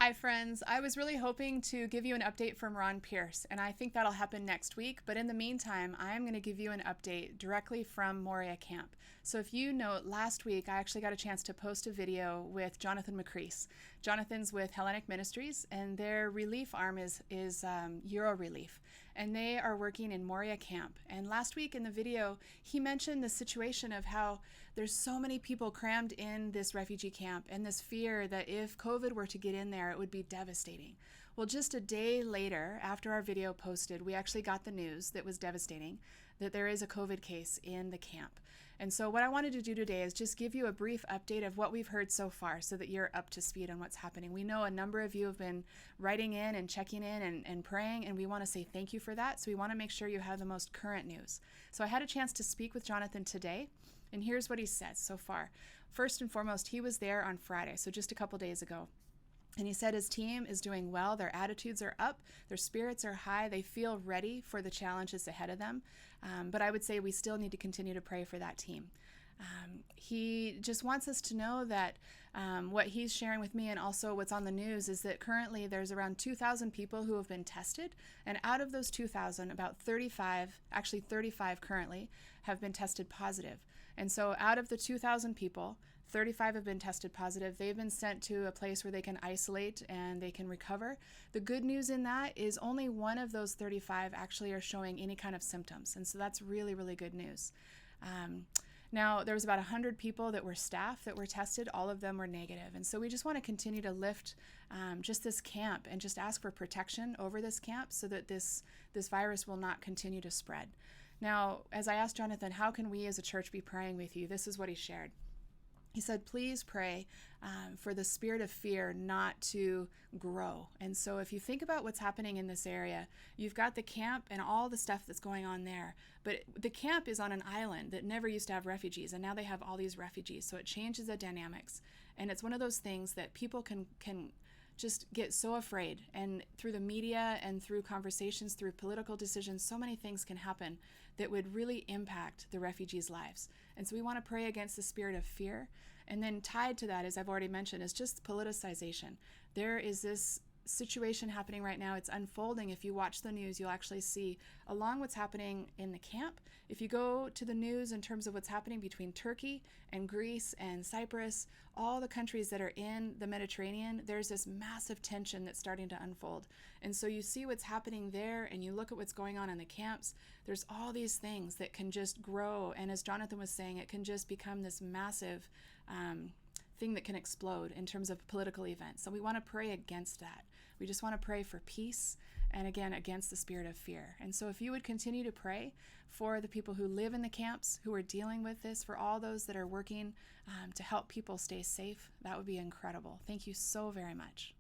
Hi, friends. I was really hoping to give you an update from Ron Pierce, and I think that'll happen next week. But in the meantime, I'm going to give you an update directly from Moira Camp. So if you know, last week I actually got a chance to post a video with Jonathan McCrease. Jonathan's with Hellenic Ministries, and their relief arm is Euro Relief, and they are working in Moira Camp. And last week in the video, he mentioned the situation of how there's so many people crammed in this refugee camp, and this fear that if COVID were to get in there, it would be devastating. Well, just a day later, after our video posted, we actually got the news that was devastating, that there is a COVID case in the camp. And so what I wanted to do today is just give you a brief update of what we've heard so far so that you're up to speed on what's happening. We know a number of you have been writing in and checking in and praying, and we want to say thank you for that. So we want to make sure you have the most current news. So I had a chance to speak with Jonathan today, and here's what he said so far. First and foremost, he was there on Friday, so just a couple days ago. And he said his team is doing well. Their attitudes are up. Their spirits are high. They feel ready for the challenges ahead of them. But I would say we still need to continue to pray for that team. He just wants us to know that what he's sharing with me and also what's on the news is that currently there's around 2,000 people who have been tested. And out of those 2,000, about 35, actually 35 currently, have been tested positive. And so out of the 2,000 people, 35 have been tested positive. They've been sent to a place where they can isolate and they can recover. The good news in that is only one of those 35 actually are showing any kind of symptoms. And so that's really, really good news. Now, there was about 100 people that were staff that were tested. All of them were negative. And so we just want to continue to lift just this camp and just ask for protection over this camp so that this virus will not continue to spread. Now, as I asked Jonathan, how can we as a church be praying with you? This is what he shared. He said, please pray for the spirit of fear not to grow. And so if you think about what's happening in this area, you've got the camp and all the stuff that's going on there. But the camp is on an island that never used to have refugees, and now they have all these refugees. So it changes the dynamics. And it's one of those things that people can just get so afraid. And through the media and through conversations, through political decisions, so many things can happen that would really impact the refugees' lives. And so we want to pray against the spirit of fear. And then tied to that, as I've already mentioned, is just politicization. There is this situation happening right now. It's unfolding. If you watch the news, you'll actually see, along what's happening in the camp, if you go to the news in terms of what's happening between Turkey and Greece and Cyprus, all the countries that are in the Mediterranean, there's this massive tension that's starting to unfold. And so you see what's happening there, and you look at what's going on in the camps, there's all these things that can just grow. And as Jonathan was saying, it can just become this massive thing that can explode in terms of political events. So we want to pray against that. We just want to pray for peace and, again, against the spirit of fear. And so if you would continue to pray for the people who live in the camps, who are dealing with this, for all those that are working to help people stay safe, that would be incredible. Thank you so very much.